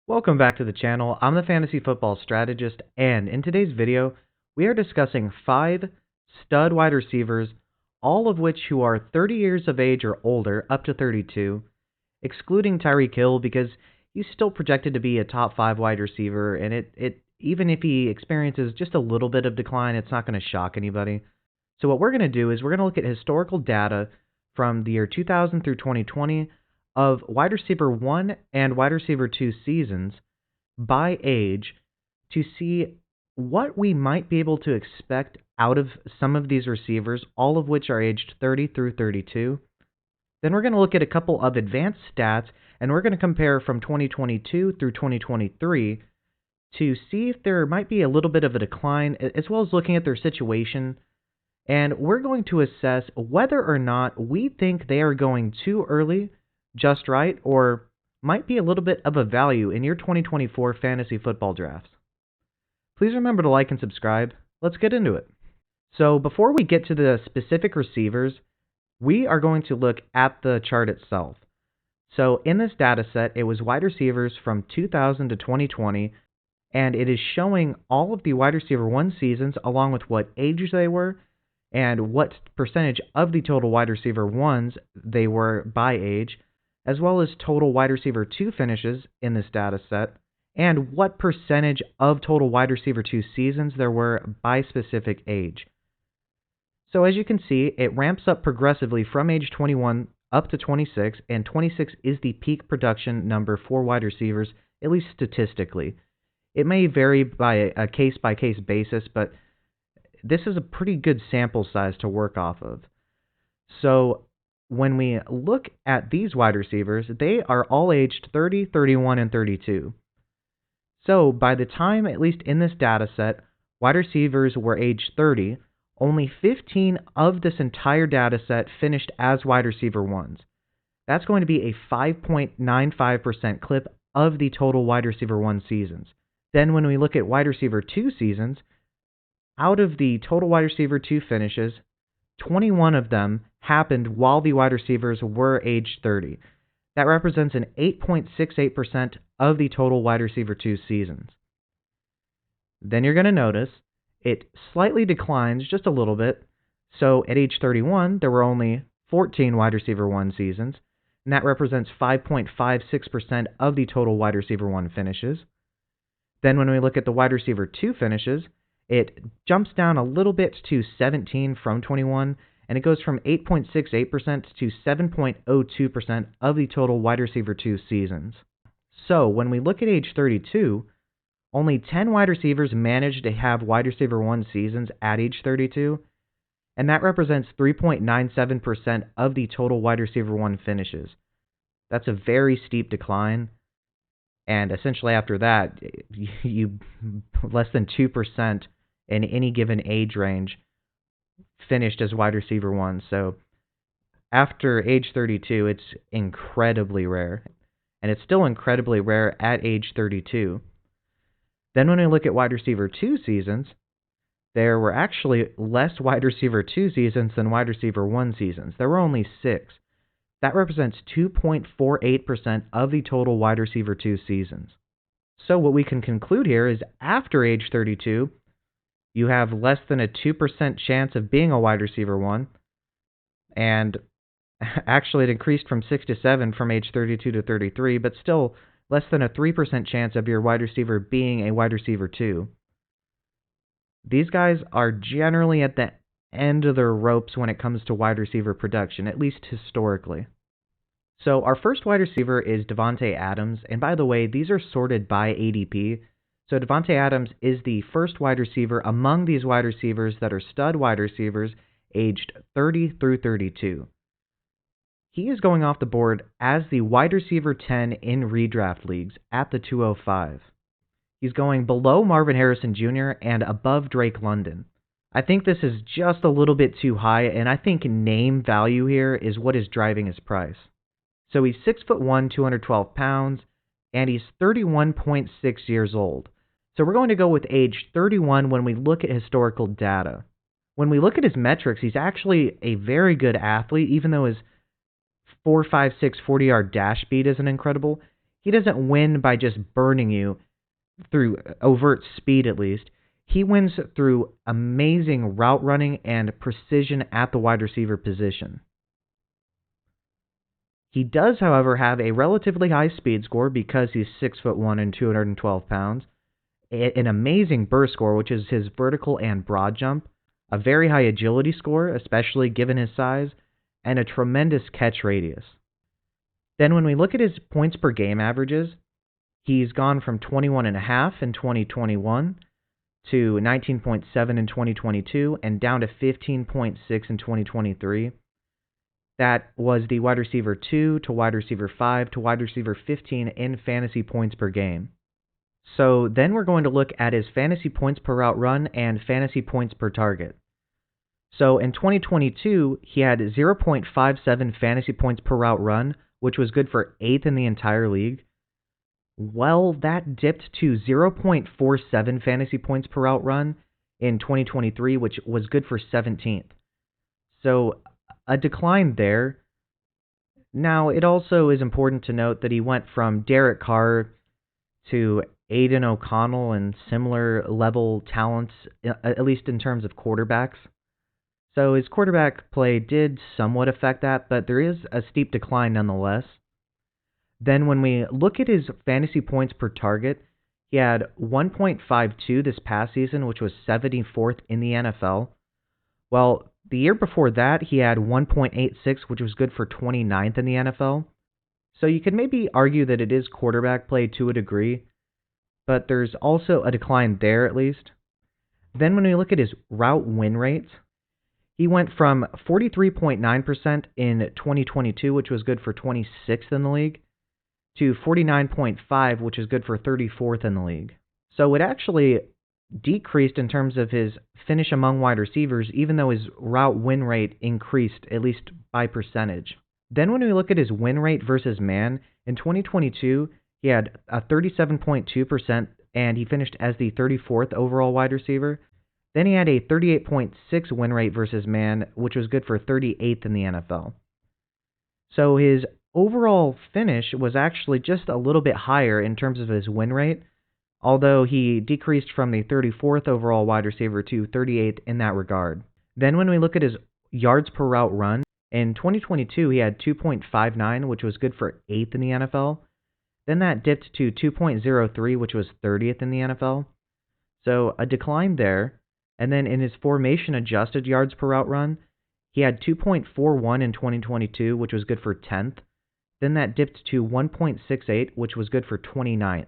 Welcome back to the channel. I'm the Fantasy Football Strategist, and in today's video, we are discussing 5 stud wide receivers, all of which who are 30 years of age or older, up to 32, excluding Tyreek Hill because he's still projected to be a top 5 wide receiver, and even if he experiences just a little bit of decline, it's not going to shock anybody. So what we're going to do is we're going to look at historical data from the year 2000 through 2020 of wide receiver 1 and wide receiver 2 seasons by age to see what we might be able to expect out of some of these receivers, all of which are aged 30 through 32. Then we're going to look at a couple of advanced stats, and we're going to compare from 2022 through 2023 to see if there might be a little bit of a decline, as well as looking at their situation. And we're going to assess whether or not we think they are going too early, just right, or might be a little bit of a value in your 2024 fantasy football drafts. Please remember to like and subscribe. Let's get into it. So before we get to the specific receivers, we are going to look at the chart itself. So in this data set, it was wide receivers from 2000 to 2020, and it is showing all of the wide receiver 1 seasons along with what age they were and what percentage of the total wide receiver 1s they were by age, as well as total wide receiver 2 finishes in this data set, and what percentage of total wide receiver 2 seasons there were by specific age. So as you can see, it ramps up progressively from age 21 up to 26, and 26 is the peak production number for wide receivers, at least statistically. It may vary by a case-by-case basis, but this is a pretty good sample size to work off of. So when we look at these wide receivers, they are all aged 30, 31, and 32. So by the time, at least in this data set, wide receivers were aged 30, only 15 of this entire data set finished as wide receiver 1s. That's going to be a 5.95% clip of the total wide receiver 1 seasons. Then when we look at wide receiver 2 seasons, out of the total wide receiver 2 finishes, 21 of them happened while the wide receivers were aged 30. That represents an 8.68% of the total wide receiver 2 seasons. Then you're going to notice it slightly declines just a little bit. So at age 31, there were only 14 wide receiver 1 seasons, and that represents 5.56% of the total wide receiver 1 finishes. Then when we look at the wide receiver 2 finishes, it jumps down a little bit to 17 from 21, and it goes from 8.68% to 7.02% of the total wide receiver 2 seasons. So when we look at age 32, only 10 wide receivers managed to have wide receiver 1 seasons at age 32, and that represents 3.97% of the total wide receiver 1 finishes. That's a very steep decline, and essentially after that, you less than 2% in any given age range finished as wide receiver 1. So after age 32, it's incredibly rare, and it's still incredibly rare at age 32. Then when we look at wide receiver 2 seasons, there were actually less wide receiver 2 seasons than wide receiver 1 seasons. There were only 6. That represents 2.48% of the total wide receiver 2 seasons. So what we can conclude here is after age 32, you have less than a 2% chance of being a wide receiver 1, and actually it increased from 6 to 7 from age 32 to 33, but still less than a 3% chance of your wide receiver being a wide receiver 2. These guys are generally at the end of their ropes when it comes to wide receiver production, at least historically. So our first wide receiver is Davante Adams, and by the way, these are sorted by ADP. So Davante Adams is the first wide receiver among these wide receivers that are stud wide receivers aged 30 through 32. He is going off the board as the wide receiver 10 in redraft leagues at the 205. He's going below Marvin Harrison Jr. and above Drake London. I think this is just a little bit too high, and I think name value here is what is driving his price. So he's 6'1", 212 pounds, and he's 31.6 years old. So we're going to go with age 31 when we look at historical data. When we look at his metrics, he's actually a very good athlete, even though his 4.56 40-yard dash speed isn't incredible. he doesn't win by just burning you through overt speed at least. He wins through amazing route running and precision at the wide receiver position. He does, however, have a relatively high speed score because he's 6'1" and 212 pounds, an amazing burst score, which is his vertical and broad jump, a very high agility score, especially given his size, and a tremendous catch radius. Then when we look at his points per game averages, he's gone from 21.5 in 2021 to 19.7 in 2022 and down to 15.6 in 2023. That was the wide receiver 2 to wide receiver 5 to wide receiver 15 in fantasy points per game. So then we're going to look at his fantasy points per route run and fantasy points per target. So in 2022, he had 0.57 fantasy points per route run, which was good for 8th in the entire league. Well, that dipped to 0.47 fantasy points per route run in 2023, which was good for 17th. So a decline there. Now, it also is important to note that he went from Derek Carr to Aiden O'Connell and similar level talents, at least in terms of quarterbacks. So his quarterback play did somewhat affect that, but there is a steep decline nonetheless. Then when we look at his fantasy points per target, he had 1.52 this past season, which was 74th in the NFL. Well, the year before that, he had 1.86, which was good for 29th in the NFL. So you could maybe argue that it is quarterback play to a degree, but there's also a decline there at least. Then when we look at his route win rates, he went from 43.9% in 2022, which was good for 26th in the league, to 49.5%, which is good for 34th in the league. So it actually decreased in terms of his finish among wide receivers, even though his route win rate increased, at least by percentage. Then when we look at his win rate versus man, in 2022, he had a 37.2%, and he finished as the 34th overall wide receiver. Then he had a 38.6 win rate versus man, which was good for 38th in the NFL. So his overall finish was actually just a little bit higher in terms of his win rate, although he decreased from the 34th overall wide receiver to 38th in that regard. Then when we look at his yards per route run, in 2022 he had 2.59, which was good for 8th in the NFL. Then that dipped to 2.03, which was 30th in the NFL. So a decline there. And then in his formation adjusted yards per route run, he had 2.41 in 2022, which was good for 10th. Then that dipped to 1.68, which was good for 29th.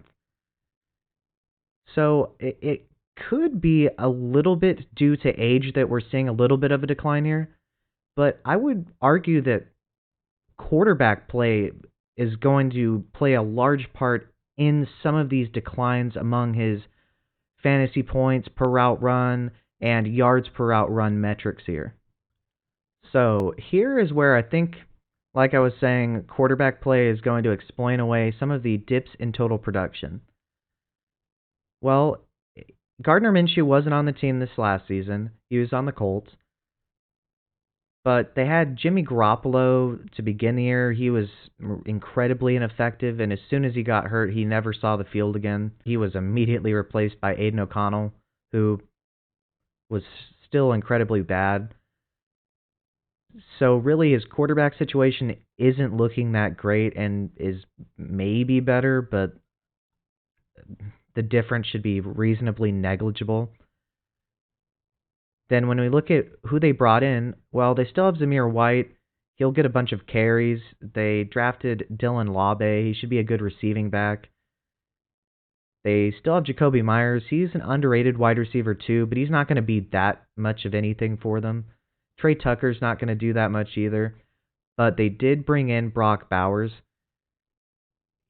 So it could be a little bit due to age that we're seeing a little bit of a decline here, but I would argue that quarterback play is going to play a large part in some of these declines among his fantasy points per route run and yards per route run metrics here. So here is where I think, like I was saying, quarterback play is going to explain away some of the dips in total production. Well, Gardner Minshew wasn't on the team this last season. He was on the Colts. But they had Jimmy Garoppolo to begin the year. He was incredibly ineffective, and as soon as he got hurt, he never saw the field again. He was immediately replaced by Aiden O'Connell, who was still incredibly bad. So really, his quarterback situation isn't looking that great and is maybe better, but the difference should be reasonably negligible. Then when we look at who they brought in, well, they still have Zamir White. He'll get a bunch of carries. They drafted Dylan Laube. He should be a good receiving back. They still have Jacoby Myers. He's an underrated wide receiver too, but he's not going to be that much of anything for them. Trey Tucker's not going to do that much either. But they did bring in Brock Bowers.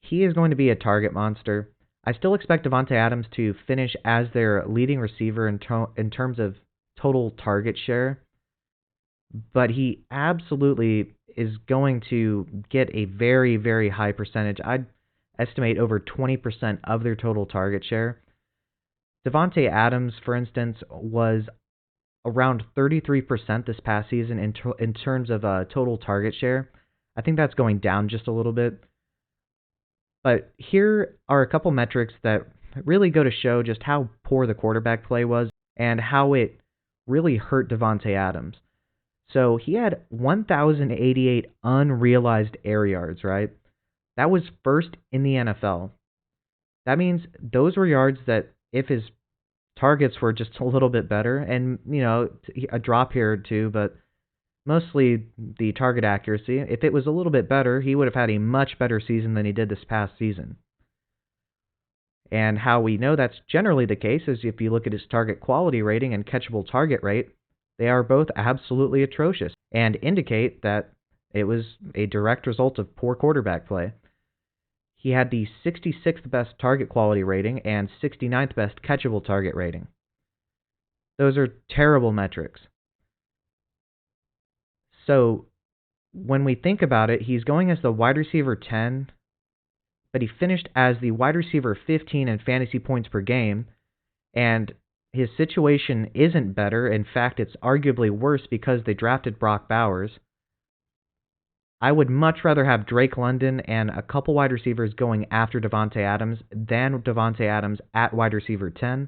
He is going to be a target monster. I still expect Davante Adams to finish as their leading receiver in terms of total target share, but he absolutely is going to get a very, very high percentage. I'd estimate over 20% of their total target share. Davante Adams, for instance, was around 33% this past season in terms of total target share. I think that's going down just a little bit. But here are a couple metrics that really go to show just how poor the quarterback play was and how it really hurt Davante Adams. So he had 1,088 unrealized air yards, right? That was first in the NFL. That means those were yards that if his targets were just a little bit better, and, a drop here or two, but mostly the target accuracy, if it was a little bit better, he would have had a much better season than he did this past season. And how we know that's generally the case is if you look at his target quality rating and catchable target rate, they are both absolutely atrocious and indicate that it was a direct result of poor quarterback play. He had the 66th best target quality rating and 69th best catchable target rating. Those are terrible metrics. So when we think about it, he's going as the wide receiver 10, but he finished as the wide receiver 15 in fantasy points per game, and his situation isn't better. In fact, it's arguably worse because they drafted Brock Bowers. I would much rather have Drake London and a couple wide receivers going after Davante Adams than Davante Adams at wide receiver 10,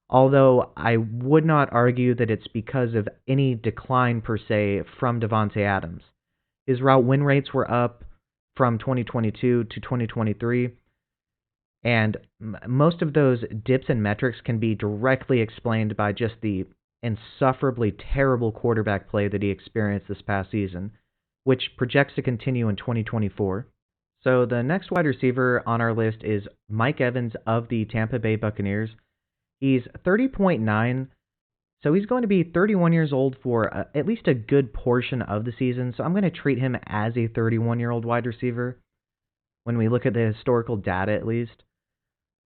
although I would not argue that it's because of any decline per se from Davante Adams. His route win rates were up from 2022 to 2023, and most of those dips in metrics can be directly explained by just the insufferably terrible quarterback play that he experienced this past season, which projects to continue in 2024. So the next wide receiver on our list is Mike Evans of the Tampa Bay Buccaneers. He's 30.9, so he's going to be 31 years old for at least a good portion of the season, so I'm going to treat him as a 31-year-old wide receiver when we look at the historical data at least.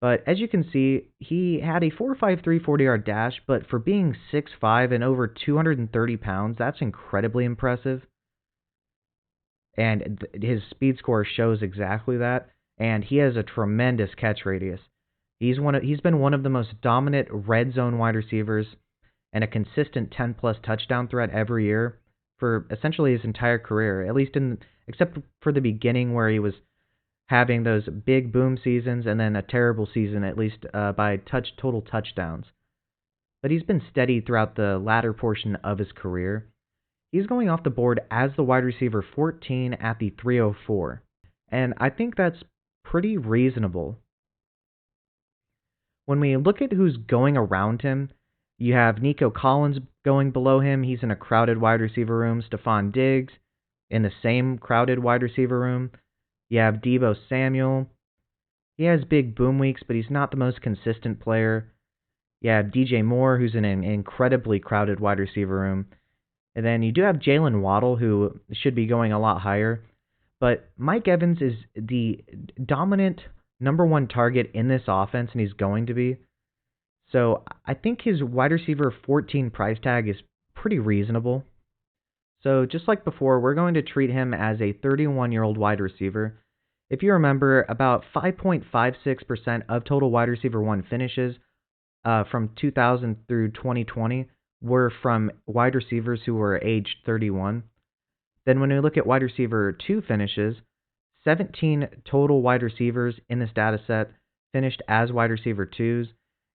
But as you can see, he had a 4.53 40-yard dash, but for being 6'5" and over 230 pounds, that's incredibly impressive. And his speed score shows exactly that, and he has a tremendous catch radius. He's been one of the most dominant red zone wide receivers and a consistent 10-plus touchdown threat every year for essentially his entire career, except for the beginning where he was having those big boom seasons and then a terrible season, at least by total touchdowns. But he's been steady throughout the latter portion of his career. He's going off the board as the wide receiver 14 at the 304, and I think that's pretty reasonable. When we look at who's going around him, you have Nico Collins going below him. He's in a crowded wide receiver room. Stephon Diggs in the same crowded wide receiver room. You have Deebo Samuel. He has big boom weeks, but he's not the most consistent player. You have DJ Moore, who's in an incredibly crowded wide receiver room. And then you do have Jalen Waddle, who should be going a lot higher. But Mike Evans is the dominant number one target in this offense, and he's going to be. So I think his wide receiver 14 price tag is pretty reasonable. So just like before, we're going to treat him as a 31-year-old wide receiver. If you remember, about 5.56% of total wide receiver 1 finishes from 2000 through 2020 were from wide receivers who were aged 31. Then when we look at wide receiver 2 finishes, 17 total wide receivers in this data set finished as wide receiver 2s,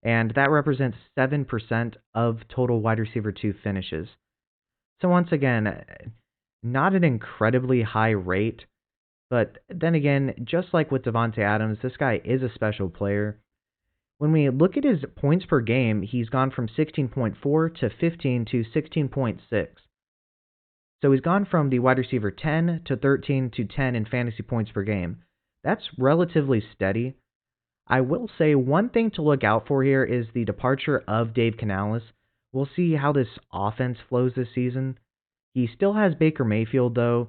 and that represents 7% of total wide receiver 2 finishes. So once again, not an incredibly high rate, but then again, just like with Davante Adams, this guy is a special player. When we look at his points per game, he's gone from 16.4 to 15 to 16.6. So he's gone from the wide receiver 10 to 13 to 10 in fantasy points per game. That's relatively steady. I will say one thing to look out for here is the departure of Dave Canales. We'll see how this offense flows this season. He still has Baker Mayfield, though,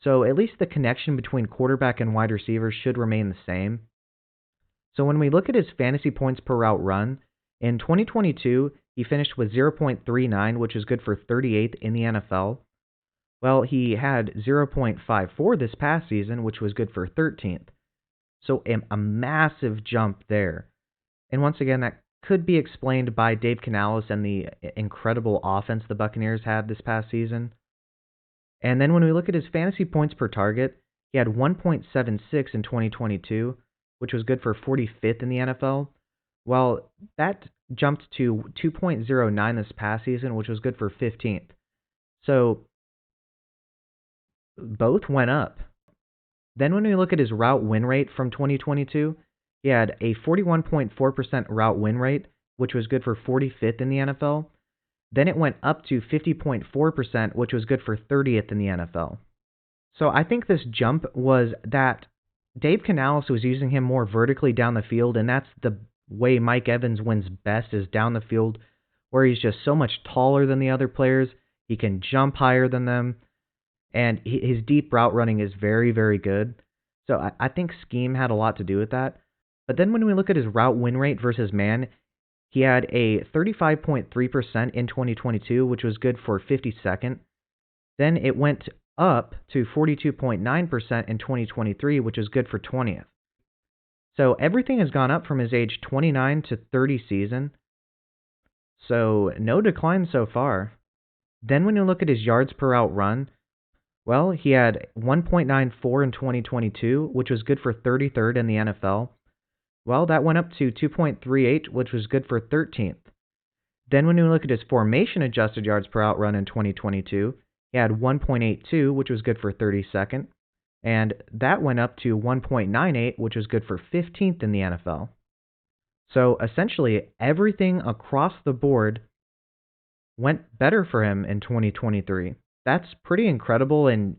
so at least the connection between quarterback and wide receiver should remain the same. So when we look at his fantasy points per route run, in 2022, he finished with 0.39, which is good for 38th in the NFL. Well, he had 0.54 this past season, which was good for 13th. So a massive jump there. And once again, that could be explained by Dave Canales and the incredible offense the Buccaneers had this past season. And then when we look at his fantasy points per target, He had 1.76 in 2022, which was good for 45th in the NFL. Well, that jumped to 2.09 this past season, which was good for 15th. So both went up. Then when we look at his route win rate from 2022, he had a 41.4% route win rate, which was good for 45th in the NFL. Then it went up to 50.4%, which was good for 30th in the NFL. So I think this jump was that Dave Canales was using him more vertically down the field, and that's the way Mike Evans wins best, is down the field, where he's just so much taller than the other players. He can jump higher than them, and his deep route running is very, very good. So I think scheme had a lot to do with that. But then when we look at his route win rate versus man, he had a 35.3% in 2022, which was good for 52nd. Then it went up to 42.9% in 2023, which is good for 20th. So everything has gone up from his age 29 to 30 season. So no decline so far. Then when you look at his yards per route run, well, he had 1.94 in 2022, which was good for 33rd in the NFL. Well, that went up to 2.38, which was good for 13th. Then when we look at his formation-adjusted yards per route run in 2022, he had 1.82, which was good for 32nd. And that went up to 1.98, which was good for 15th in the NFL. So essentially, everything across the board went better for him in 2023. That's pretty incredible and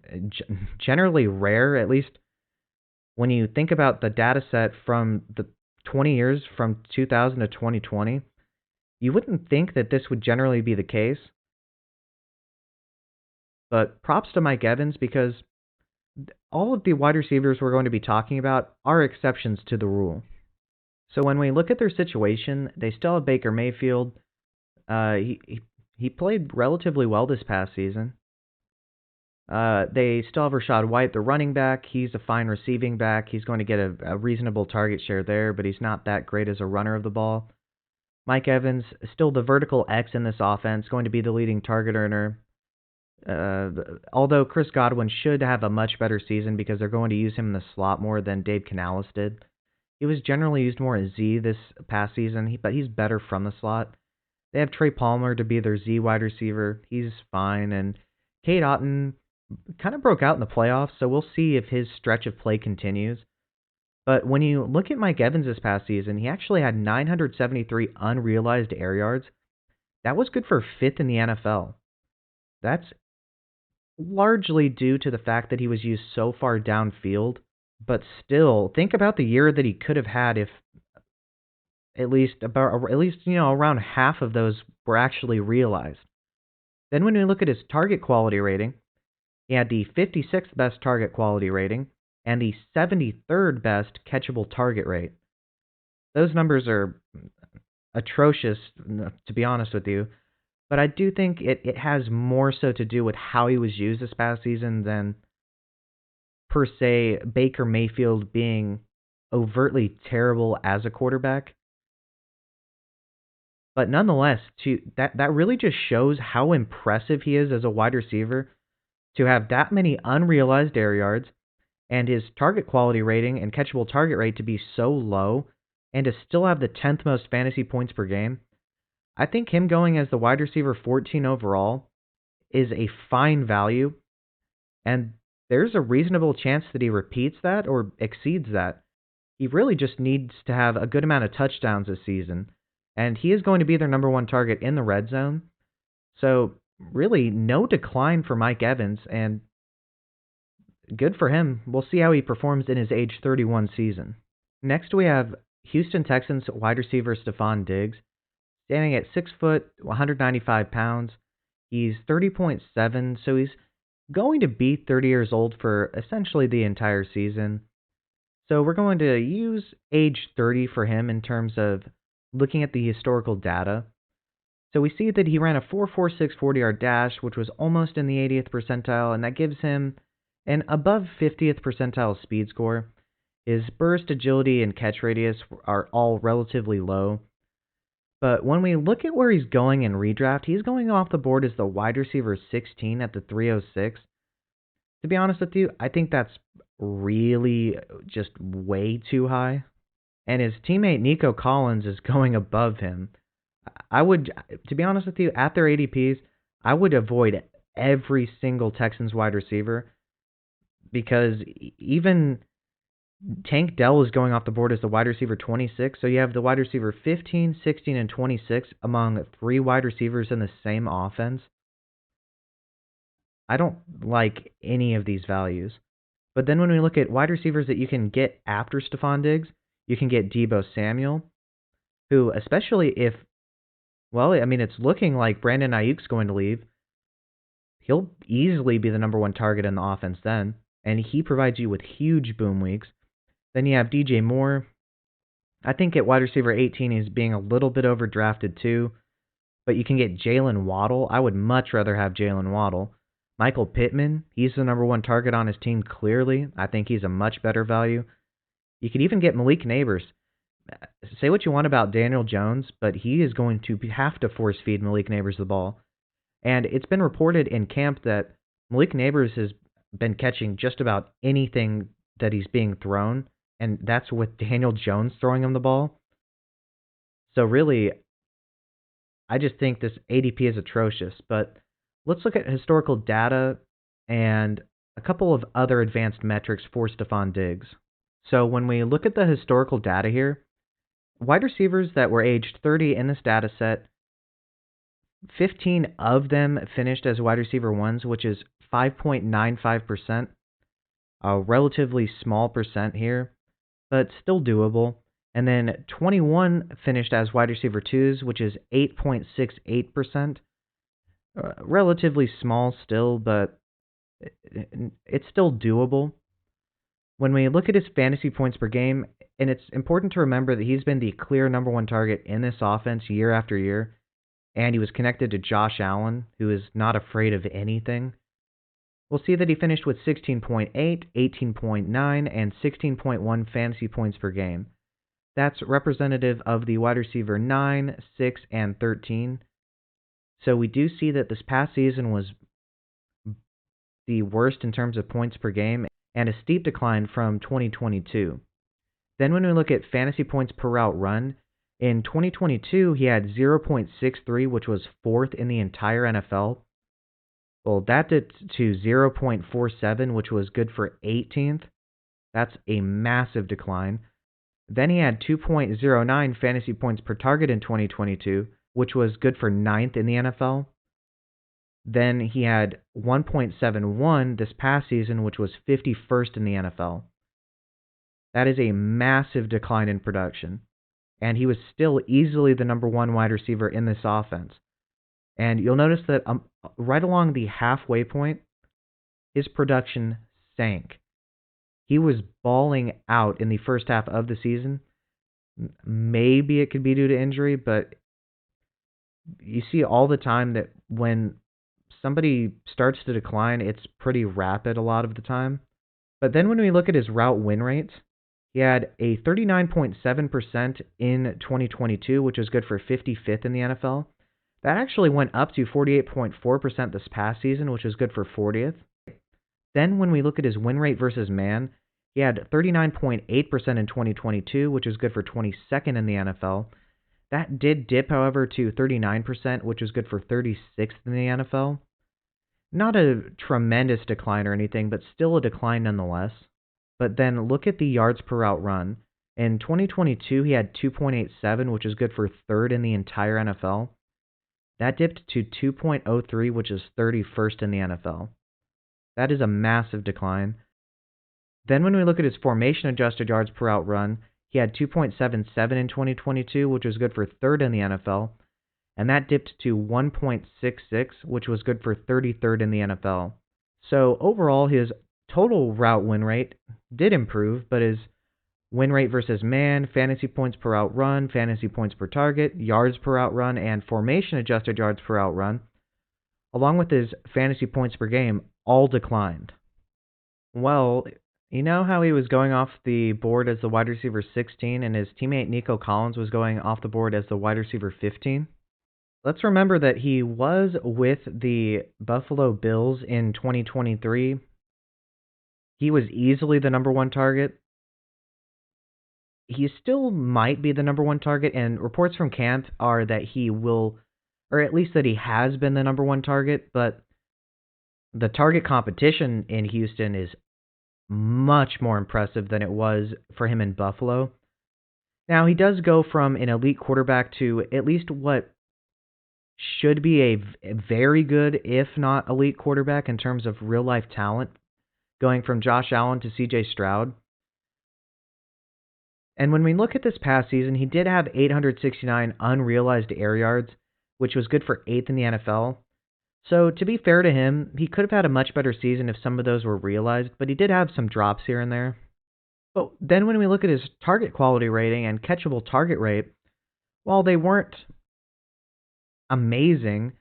generally rare, at least when you think about the data set from the 20 years from 2000 to 2020. You wouldn't think that this would generally be the case. But props to Mike Evans, because all of the wide receivers we're going to be talking about are exceptions to the rule. So when we look at their situation, they still have Baker Mayfield. He played relatively well this past season. They still have Rachaad White, the running back. He's a fine receiving back. He's going to get a reasonable target share there, but he's not that great as a runner of the ball. Mike Evans, still the vertical X in this offense, going to be the leading target earner. Although Chris Godwin should have a much better season because they're going to use him in the slot more than Dave Canales did. He was generally used more as Z this past season, but he's better from the slot. They have Trey Palmer to be their Z wide receiver. He's fine. And Cade Otton kind of broke out in the playoffs, so we'll see if his stretch of play continues. But when you look at Mike Evans this past season, he actually had 973 unrealized air yards. That was good for 5th in the NFL. That's largely due to the fact that he was used so far downfield. But still, think about the year that he could have had if at least around half of those were actually realized. Then when we look at his target quality rating, he had the 56th best target quality rating and the 73rd best catchable target rate. Those numbers are atrocious, to be honest with you, but I do think it has more so to do with how he was used this past season than, per se, Baker Mayfield being overtly terrible as a quarterback. But nonetheless, that really just shows how impressive he is as a wide receiver to have that many unrealized air yards and his target quality rating and catchable target rate to be so low and to still have the 10th most fantasy points per game. I think him going as the wide receiver 14 overall is a fine value, and there's a reasonable chance that he repeats that or exceeds that. He really just needs to have a good amount of touchdowns this season, and he is going to be their number one target in the red zone. So really no decline for Mike Evans, and good for him. We'll see how he performs in his age 31 season. Next we have Houston Texans wide receiver Stephon Diggs, standing at 6 foot, 195 pounds. He's 30.7, so he's going to be 30 years old for essentially the entire season. So we're going to use age 30 for him in terms of looking at the historical data. So we see that he ran a 4.46 40-yard dash, which was almost in the 80th percentile, and that gives him an above 50th percentile speed score. His burst, agility, and catch radius are all relatively low. But when we look at where he's going in redraft, he's going off the board as the wide receiver 16 at the 306. To be honest with you, I think that's really just way too high. And his teammate Nico Collins is going above him. I would, to be honest with you, at their ADPs, I would avoid every single Texans wide receiver because even Tank Dell is going off the board as the wide receiver 26. So you have the wide receiver 15, 16, and 26 among three wide receivers in the same offense. I don't like any of these values. But then when we look at wide receivers that you can get after Stephon Diggs, you can get Deebo Samuel, who, especially if, well, I mean, it's looking like Brandon Ayuk's going to leave. He'll easily be the number one target in the offense then, and he provides you with huge boom weeks. Then you have DJ Moore. I think at wide receiver 18 he's being a little bit overdrafted too, but you can get Jalen Waddle. I would much rather have Jalen Waddle. Michael Pittman, he's the number one target on his team clearly. I think he's a much better value. You could even get Malik Neighbors. Say what you want about Daniel Jones, but he is going to have to force feed Malik Neighbors the ball. And it's been reported in camp that Malik Neighbors has been catching just about anything that he's being thrown, and that's with Daniel Jones throwing him the ball. So really, I just think this ADP is atrocious. But let's look at historical data and a couple of other advanced metrics for Stephon Diggs. So when we look at the historical data here, wide receivers that were aged 30 in this data set, 15 of them finished as wide receiver ones, which is 5.95%. A relatively small percent here, but still doable. And then 21 finished as wide receiver twos, which is 8.68%. Relatively small still, but it's still doable. When we look at his fantasy points per game, and it's important to remember that he's been the clear number one target in this offense year after year, and he was connected to Josh Allen, who is not afraid of anything. We'll see that he finished with 16.8, 18.9, and 16.1 fantasy points per game. That's representative of the wide receiver 9, 6, and 13. So we do see that this past season was the worst in terms of points per game and a steep decline from 2022. Then when we look at fantasy points per route run, in 2022 he had 0.63, which was fourth in the entire NFL. Well, that dipped to 0.47, which was good for 18th. That's a massive decline. Then he had 2.09 fantasy points per target in 2022, which was good for 9th in the NFL. Then he had 1.71 this past season, which was 51st in the NFL. That is a massive decline in production. And he was still easily the number one wide receiver in this offense. And you'll notice that right along the halfway point, his production sank. He was balling out in the first half of the season. Maybe it could be due to injury, but you see all the time that when somebody starts to decline, it's pretty rapid a lot of the time. But then when we look at his route win rates, he had a 39.7% in 2022, which is good for 55th in the NFL. That actually went up to 48.4% this past season, which is good for 40th. Then when we look at his win rate versus man, he had 39.8% in 2022, which is good for 22nd in the NFL. That did dip, however, to 39%, which is good for 36th in the NFL. Not a tremendous decline or anything, but still a decline nonetheless. But then look at the yards per route run. In 2022, he had 2.87, which is good for third in the entire NFL. That dipped to 2.03, which is 31st in the NFL. That is a massive decline. Then when we look at his formation-adjusted yards per route run, he had 2.77 in 2022, which was good for third in the NFL. And that dipped to 1.66, which was good for 33rd in the NFL. So overall, his total route win rate did improve, but his win rate versus man, fantasy points per route run, fantasy points per target, yards per route run, and formation-adjusted yards per route run, along with his fantasy points per game, all declined. Well, you know how he was going off the board as the wide receiver 16 and his teammate Nico Collins was going off the board as the wide receiver 15? Let's remember that he was with the Buffalo Bills in 2023, He was easily the number one target. He still might be the number one target, and reports from camp are that he will, or at least that he has been the number one target, but the target competition in Houston is much more impressive than it was for him in Buffalo. Now, he does go from an elite quarterback to at least what should be a very good, if not elite quarterback in terms of real life talent, going from Josh Allen to CJ Stroud. And when we look at this past season, he did have 869 unrealized air yards, which was good for 8th in the NFL. So, to be fair to him, he could have had a much better season if some of those were realized, but he did have some drops here and there. But then when we look at his target quality rating and catchable target rate, while they weren't amazing,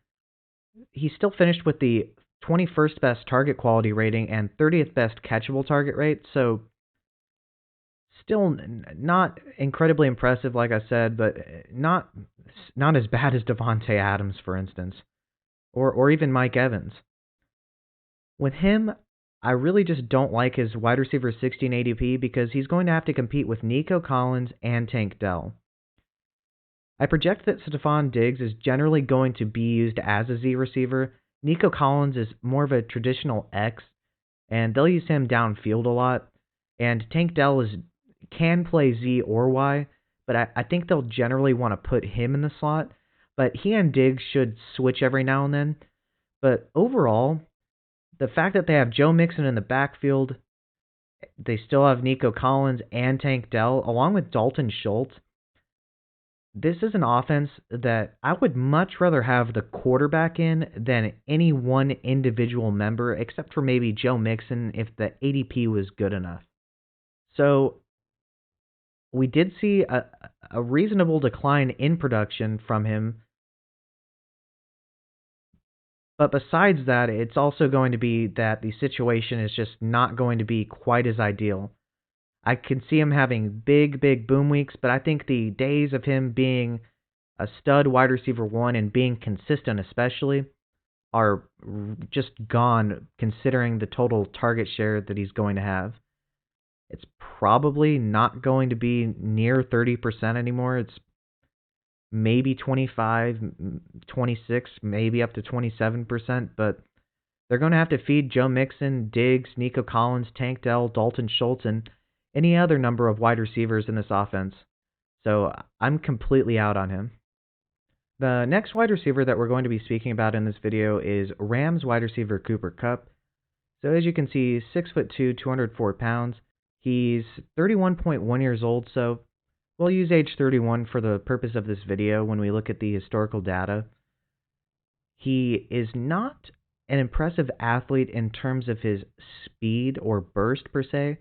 he still finished with the 21st best target quality rating and 30th best catchable target rate. So, still not incredibly impressive, like I said, but not as bad as Davante Adams, for instance, or even Mike Evans. With him, I really just don't like his wide receiver 16 ADP because he's going to have to compete with Nico Collins and Tank Dell. I project that Stefon Diggs is generally going to be used as a Z receiver. Nico Collins is more of a traditional X, and they'll use him downfield a lot. And Tank Dell can play Z or Y, but I think they'll generally want to put him in the slot. But he and Diggs should switch every now and then. But overall, the fact that they have Joe Mixon in the backfield, they still have Nico Collins and Tank Dell, along with Dalton Schultz. This is an offense that I would much rather have the quarterback in than any one individual member, except for maybe Joe Mixon if the ADP was good enough. So we did see a reasonable decline in production from him. But besides that, it's also going to be that the situation is just not going to be quite as ideal. I can see him having big boom weeks, but I think the days of him being a stud wide receiver one and being consistent especially are just gone considering the total target share that he's going to have. It's probably not going to be near 30% anymore. It's maybe 25, 26, maybe up to 27%, but they're going to have to feed Joe Mixon, Diggs, Nico Collins, Tank Dell, Dalton Schultz, and any other number of wide receivers in this offense. So I'm completely out on him. The next wide receiver that we're going to be speaking about in this video is Rams wide receiver Cooper Kupp. So as you can see, 6'2", 204 pounds. He's 31.1 years old, so we'll use age 31 for the purpose of this video when we look at the historical data. He is not an impressive athlete in terms of his speed or burst per se,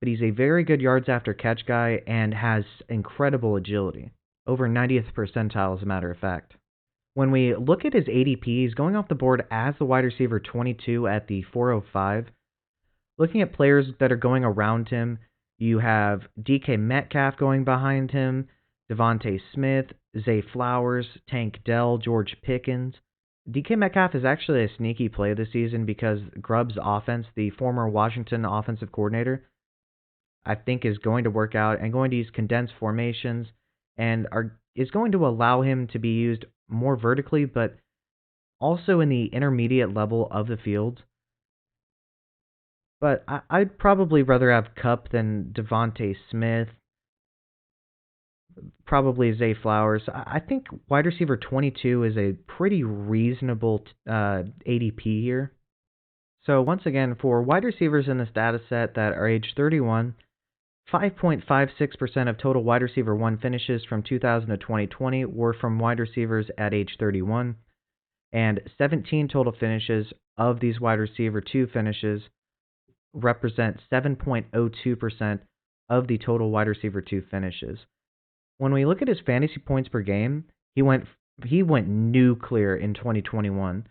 but he's a very good yards after catch guy and has incredible agility, over 90th percentile as a matter of fact. When we look at his ADP, he's going off the board as the wide receiver 22 at the 405. Looking at players that are going around him, you have DK Metcalf going behind him, Devontae Smith, Zay Flowers, Tank Dell, George Pickens. DK Metcalf is actually a sneaky play this season because Grubb's offense, the former Washington offensive coordinator, I think is going to work out and going to use condensed formations and is going to allow him to be used more vertically, but also in the intermediate level of the field. But I'd probably rather have Kupp than Devontae Smith, probably Zay Flowers. I think wide receiver 22 is a pretty reasonable ADP here. So once again, for wide receivers in this data set that are age 31, 5.56% of total wide receiver 1 finishes from 2000 to 2020 were from wide receivers at age 31, and 17 total finishes of these wide receiver 2 finishes represent 7.02% of the total wide receiver 2 finishes. When we look at his fantasy points per game, he went nuclear in 2021.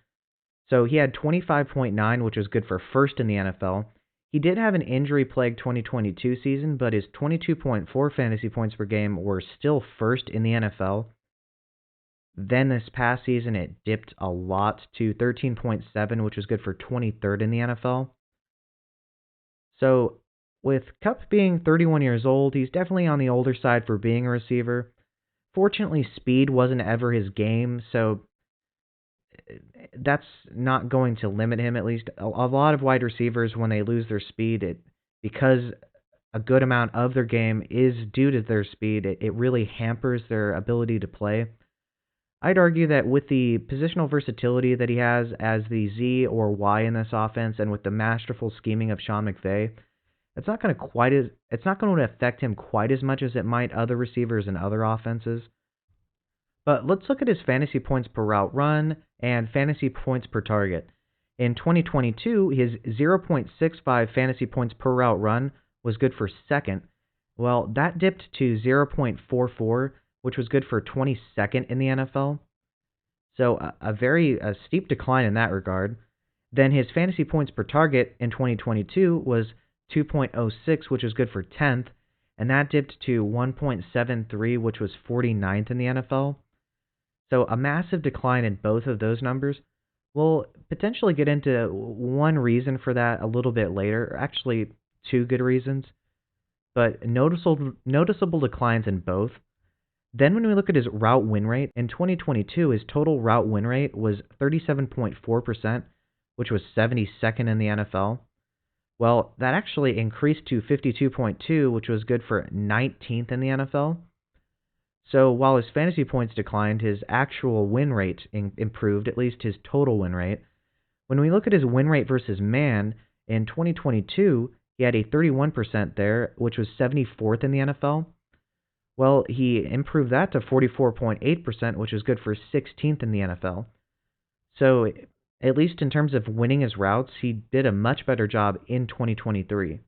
So he had 25.9, which was good for first in the NFL. He did have an injury-plagued 2022 season, but his 22.4 fantasy points per game were still first in the NFL. Then this past season, it dipped a lot to 13.7, which was good for 23rd in the NFL. So, with Kupp being 31 years old, he's definitely on the older side for being a receiver. Fortunately, speed wasn't ever his game, so that's not going to limit him, at least. A lot of wide receivers, when they lose their speed, because a good amount of their game is due to their speed, it really hampers their ability to play. I'd argue that with the positional versatility that he has as the Z or Y in this offense, and with the masterful scheming of Sean McVay, it's not going to affect him quite as much as it might other receivers and other offenses. But let's look at his fantasy points per route run and fantasy points per target. In 2022, his 0.65 fantasy points per route run was good for second. Well, that dipped to 0.44, which was good for 22nd in the NFL. So a very steep decline in that regard. Then his fantasy points per target in 2022 was 2.06, which was good for 10th, and that dipped to 1.73, which was 49th in the NFL. So a massive decline in both of those numbers. We'll potentially get into one reason for that a little bit later, or actually two good reasons, but noticeable declines in both. Then when we look at his route win rate, in 2022, his total route win rate was 37.4%, which was 72nd in the NFL. Well, that actually increased to 52.2, which was good for 19th in the NFL. So while his fantasy points declined, his actual win rate improved, at least his total win rate. When we look at his win rate versus man, in 2022, he had a 31% there, which was 74th in the NFL. Well, he improved that to 44.8%, which is good for 16th in the NFL. So, at least in terms of winning his routes, he did a much better job in 2023.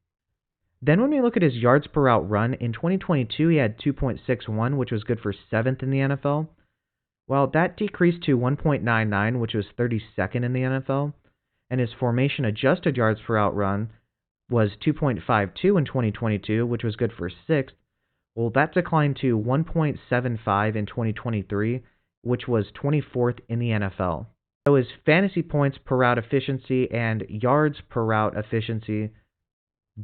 Then when we look at his yards per route run, in 2022 he had 2.61, which was good for 7th in the NFL. Well, that decreased to 1.99, which was 32nd in the NFL. And his formation adjusted yards per route run was 2.52 in 2022, which was good for 6th. Well, that declined to 1.75 in 2023, which was 24th in the NFL. So his fantasy points per route efficiency and yards per route efficiency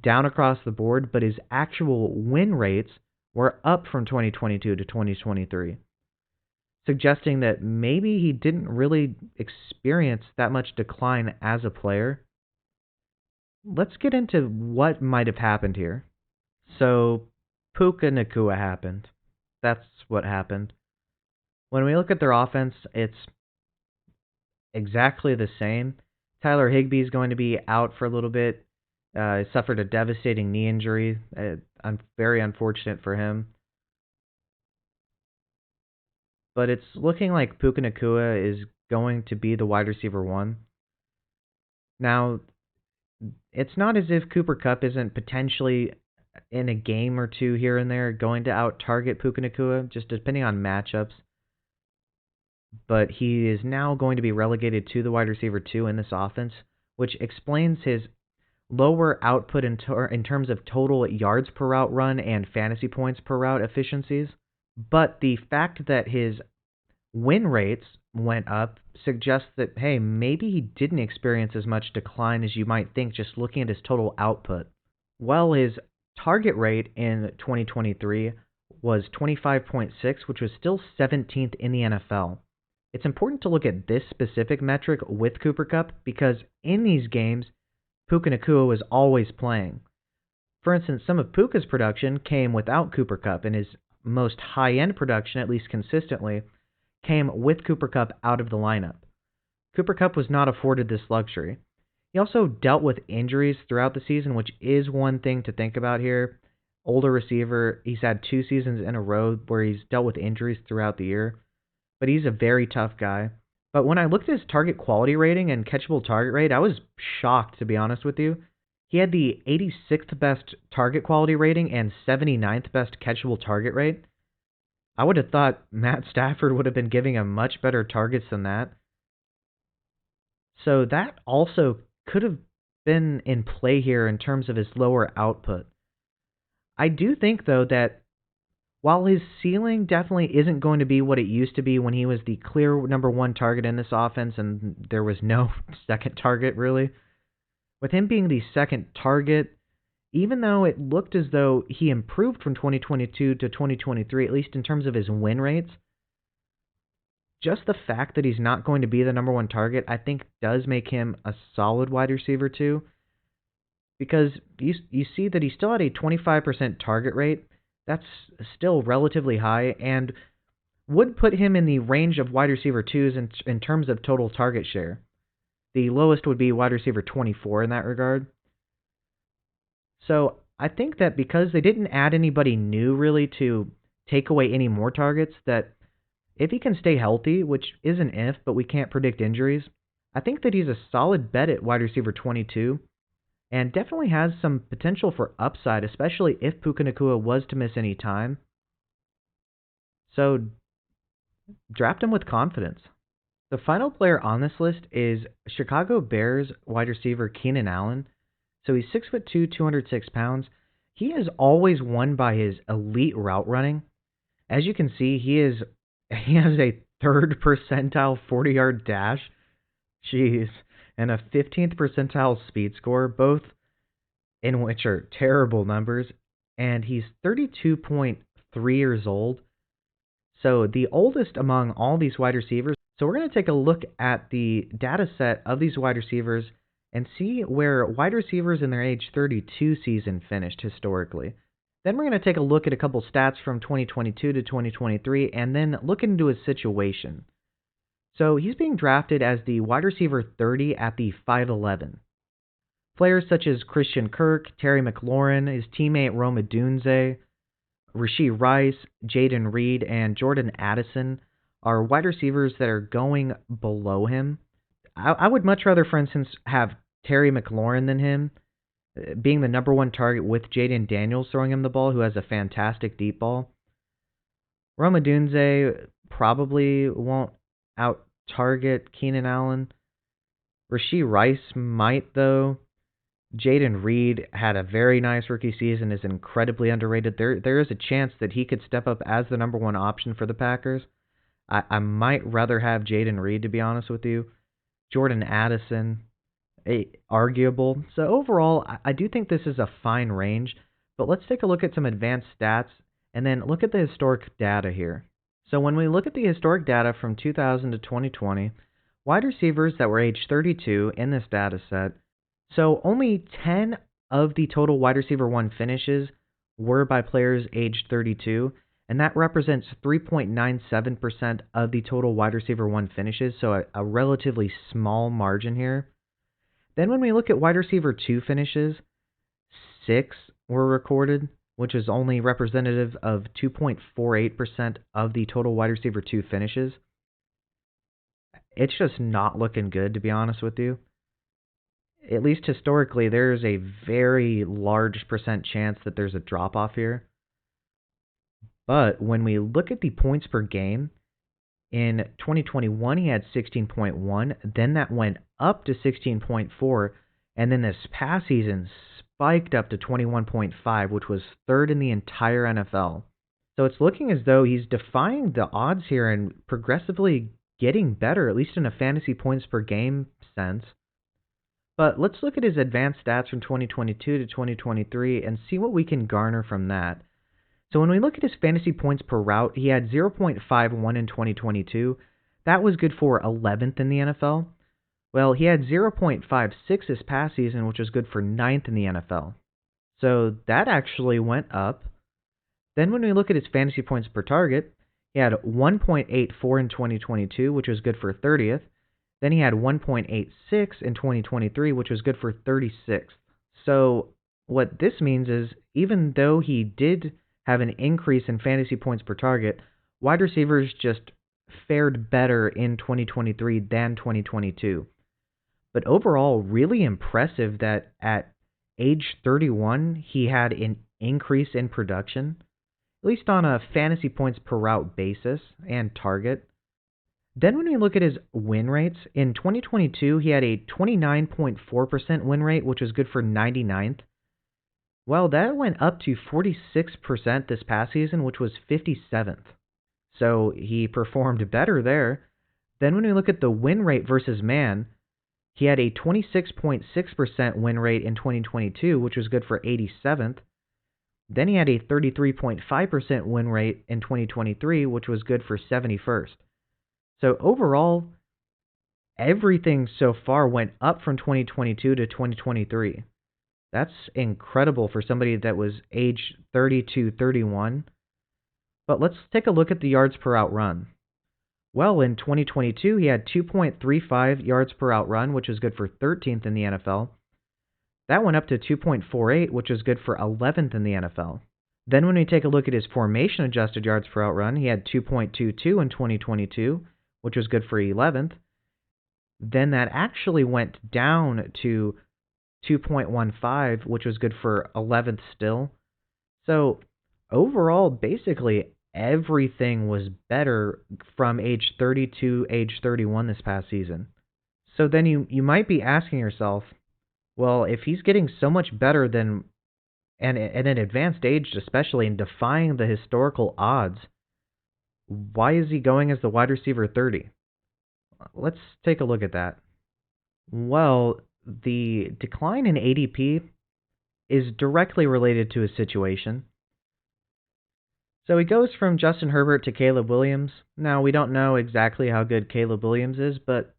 down across the board, but his actual win rates were up from 2022 to 2023, suggesting that maybe he didn't really experience that much decline as a player. Let's get into what might have happened here. So, Puka Nacua happened. That's what happened. When we look at their offense, it's exactly the same. Tyler Higbee is going to be out for a little bit. He suffered a devastating knee injury. Very unfortunate for him. But it's looking like Puka Nacua is going to be the wide receiver one. Now, it's not as if Cooper Kupp isn't potentially in a game or two here and there going to out-target Puka Nacua, just depending on matchups. But he is now going to be relegated to the wide receiver 2 in this offense, which explains his lower output in terms of total yards per route run and fantasy points per route efficiencies. But the fact that his win rates went up suggests that, hey, maybe he didn't experience as much decline as you might think just looking at his total output. Well, his target rate in 2023 was 25.6, which was still 17th in the NFL. It's important to look at this specific metric with Cooper Kupp because in these games, Puka Nacua was always playing. For instance, some of Puka's production came without Cooper Kupp, and his most high-end production, at least consistently, came with Cooper Kupp out of the lineup. Cooper Kupp was not afforded this luxury. He also dealt with injuries throughout the season, which is one thing to think about here. Older receiver, he's had 2 seasons in a row where he's dealt with injuries throughout the year, but he's a very tough guy. But when I looked at his target quality rating and catchable target rate, I was shocked, to be honest with you. He had the 86th best target quality rating and 79th best catchable target rate. I would have thought Matt Stafford would have been giving him much better targets than that. So that also could have been in play here in terms of his lower output. I do think, though, that while his ceiling definitely isn't going to be what it used to be when he was the clear number 1 target in this offense and there was no second target, really, with him being the second target, even though it looked as though he improved from 2022 to 2023, at least in terms of his win rates, just the fact that he's not going to be the number one target, I think does make him a solid wide receiver too, because you see that he still had a 25% target rate. That's still relatively high and would put him in the range of wide receiver twos in terms of total target share. The lowest would be wide receiver 24 in that regard. So I think that because they didn't add anybody new really to take away any more targets, that if he can stay healthy, which is an if, but we can't predict injuries, I think that he's a solid bet at wide receiver 22 and definitely has some potential for upside, especially if Puka Nacua was to miss any time. So draft him with confidence. The final player on this list is Chicago Bears wide receiver Keenan Allen. So he's 6'2", 206 pounds. He has always won by his elite route running. As you can see, he has a third percentile 40-yard dash. Jeez. And a 15th percentile speed score, both in which are terrible numbers. And he's 32.3 years old. So the oldest among all these wide receivers. So we're going to take a look at the data set of these wide receivers and see where wide receivers in their age 32 season finished historically. Then we're going to take a look at a couple stats from 2022 to 2023 and then look into his situation. So he's being drafted as the wide receiver 30 at the 5'11". Players such as Christian Kirk, Terry McLaurin, his teammate Rome Odunze, Rashee Rice, Jaden Reed, and Jordan Addison are wide receivers that are going below him. I would much rather, for instance, have Terry McLaurin than him, being the number one target with Jaden Daniels throwing him the ball, who has a fantastic deep ball. Rome Odunze probably won't out-target Keenan Allen. Rashee Rice might, though. Jaden Reed had a very nice rookie season, is incredibly underrated. There is a chance that he could step up as the number one option for the Packers. I might rather have Jaden Reed, to be honest with you. Jordan Addison, arguable. So overall, I do think this is a fine range, but let's take a look at some advanced stats and then look at the historic data here. So when we look at the historic data from 2000 to 2020, wide receivers that were age 32 in this data set, so only 10 of the total wide receiver 1 finishes were by players aged 32, and that represents 3.97% of the total wide receiver 1 finishes, so a relatively small margin here. Then when we look at wide receiver 2 finishes, 6 were recorded, which is only representative of 2.48% of the total wide receiver 2 finishes. It's just not looking good, to be honest with you. At least historically, there's a very large percent chance that there's a drop-off here. But when we look at the points per game, in 2021 he had 16.1, then that went up to 16.4, and then this past season spiked up to 21.5, which was third in the entire NFL. So it's looking as though he's defying the odds here and progressively getting better, at least in a fantasy points per game sense. But let's look at his advanced stats from 2022 to 2023 and see what we can garner from that. So when we look at his fantasy points per route, he had 0.51 in 2022. That was good for 11th in the NFL. Well, he had 0.56 this past season, which was good for 9th in the NFL. So that actually went up. Then when we look at his fantasy points per target, he had 1.84 in 2022, which was good for 30th. Then he had 1.86 in 2023, which was good for 36th. So what this means is, even though he did have an increase in fantasy points per target, wide receivers just fared better in 2023 than 2022. But overall, really impressive that at age 31, he had an increase in production, at least on a fantasy points per route basis and target. Then when we look at his win rates, in 2022, he had a 29.4% win rate, which was good for 99th. Well, that went up to 46% this past season, which was 57th. So he performed better there. Then when we look at the win rate versus man, He had a 26.6% win rate in 2022, which was good for 87th. Then he had a 33.5% win rate in 2023, which was good for 71st. So overall, everything so far went up from 2022 to 2023. That's incredible for somebody that was age 30 to 31. But let's take a look at the yards per out run. Well, in 2022, he had 2.35 yards per out run, which was good for 13th in the NFL. That went up to 2.48, which was good for 11th in the NFL. Then when we take a look at his formation-adjusted yards per out run, he had 2.22 in 2022, which was good for 11th. Then that actually went down to 2.15, which was good for 11th still. So overall, basically everything was better from age 30 to age 31 this past season. So then you might be asking yourself, well, if he's getting so much better than and at an advanced age, especially in defying the historical odds, why is he going as the wide receiver 30? Let's take a look at that. Well, the decline in ADP is directly related to his situation. So he goes from Justin Herbert to Caleb Williams. Now, we don't know exactly how good Caleb Williams is, but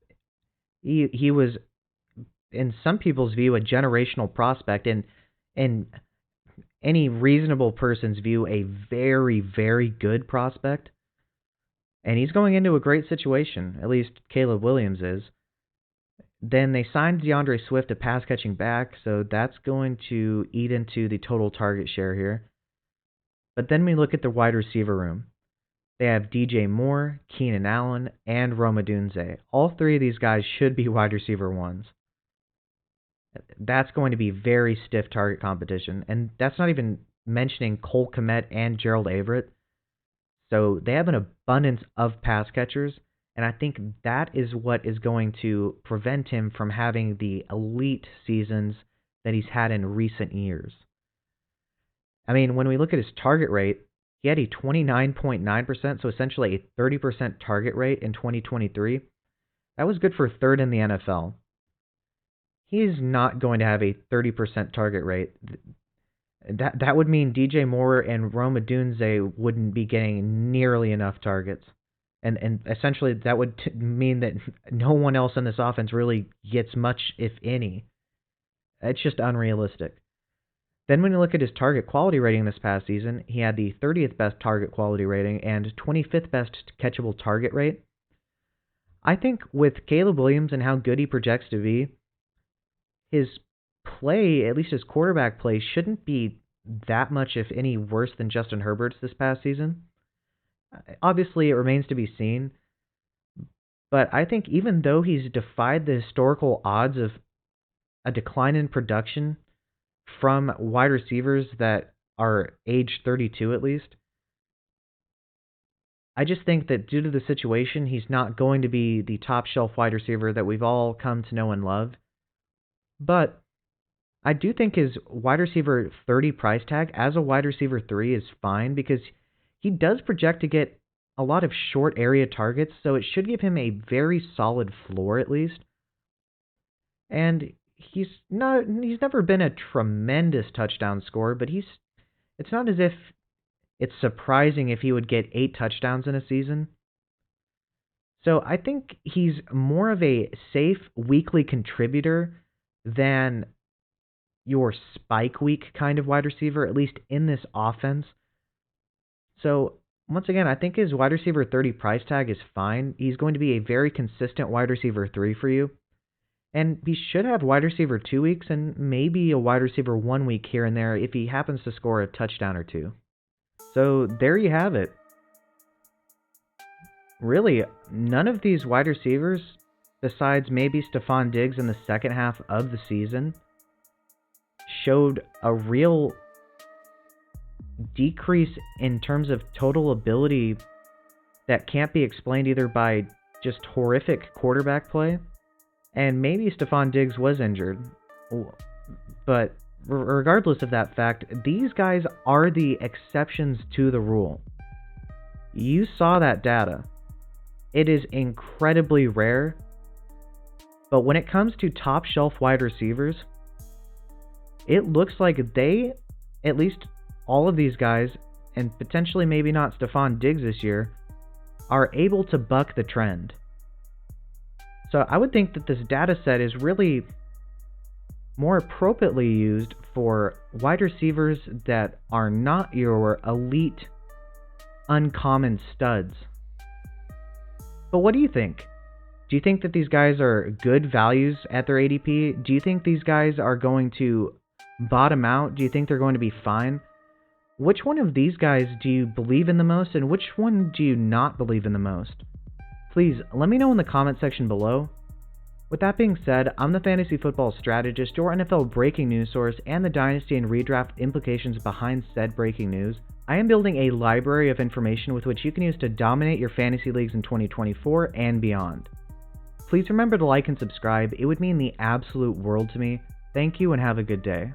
he was, in some people's view, a generational prospect, and in any reasonable person's view, a very, very good prospect. And he's going into a great situation, at least Caleb Williams is. Then they signed DeAndre Swift, a pass-catching back, so that's going to eat into the total target share here. But then we look at the wide receiver room. They have DJ Moore, Keenan Allen, and Rome Odunze. All three of these guys should be wide receiver ones. That's going to be very stiff target competition, and that's not even mentioning Cole Kmet and Gerald Everett. So they have an abundance of pass catchers, and I think that is what is going to prevent him from having the elite seasons that he's had in recent years. I mean, when we look at his target rate, he had a 29.9%, so essentially a 30% target rate in 2023. That was good for third in the NFL. He's not going to have a 30% target rate. That would mean DJ Moore and Rome Odunze wouldn't be getting nearly enough targets. And essentially that would mean that no one else in this offense really gets much, if any. It's just unrealistic. Then when you look at his target quality rating this past season, he had the 30th best target quality rating and 25th best catchable target rate. I think with Caleb Williams and how good he projects to be, his play, at least his quarterback play, shouldn't be that much, if any, worse than Justin Herbert's this past season. Obviously, it remains to be seen, but I think even though he's defied the historical odds of a decline in production from wide receivers that are age 32 at least, I just think that due to the situation, he's not going to be the top shelf wide receiver that we've all come to know and love. But I do think his wide receiver 30 price tag as a wide receiver 3 is fine, because he does project to get a lot of short area targets, so it should give him a very solid floor at least. And he's never been a tremendous touchdown scorer, but it's not as if it's surprising if he would get 8 touchdowns in a season. So I think he's more of a safe weekly contributor than your spike week kind of wide receiver, at least in this offense. So once again, I think his wide receiver 30 price tag is fine. He's going to be a very consistent wide receiver 3 for you. And he should have wide receiver 2 weeks and maybe a wide receiver 1 week here and there if he happens to score a touchdown or 2. So there you have it. Really, none of these wide receivers, besides maybe Stephon Diggs in the second half of the season, showed a real decrease in terms of total ability that can't be explained either by just horrific quarterback play, and maybe Stephon Diggs was injured. But regardless of that fact, these guys are the exceptions to the rule. You saw that data. It is incredibly rare But when it comes to top shelf wide receivers, it looks like they, at least all of these guys, and potentially maybe not Stephon Diggs this year, are able to buck the trend. So I would think that this data set is really more appropriately used for wide receivers that are not your elite, uncommon studs. But what do you think? Do you think that these guys are good values at their ADP? Do you think these guys are going to bottom out? Do you think they're going to be fine? Which one of these guys do you believe in the most, and which one do you not believe in the most? Please let me know in the comment section below. With that being said, I'm the Fantasy Football Strategist, your NFL breaking news source, and the dynasty and redraft implications behind said breaking news. I am building a library of information with which you can use to dominate your fantasy leagues in 2024 and beyond. Please remember to like and subscribe, it would mean the absolute world to me. Thank you and have a good day.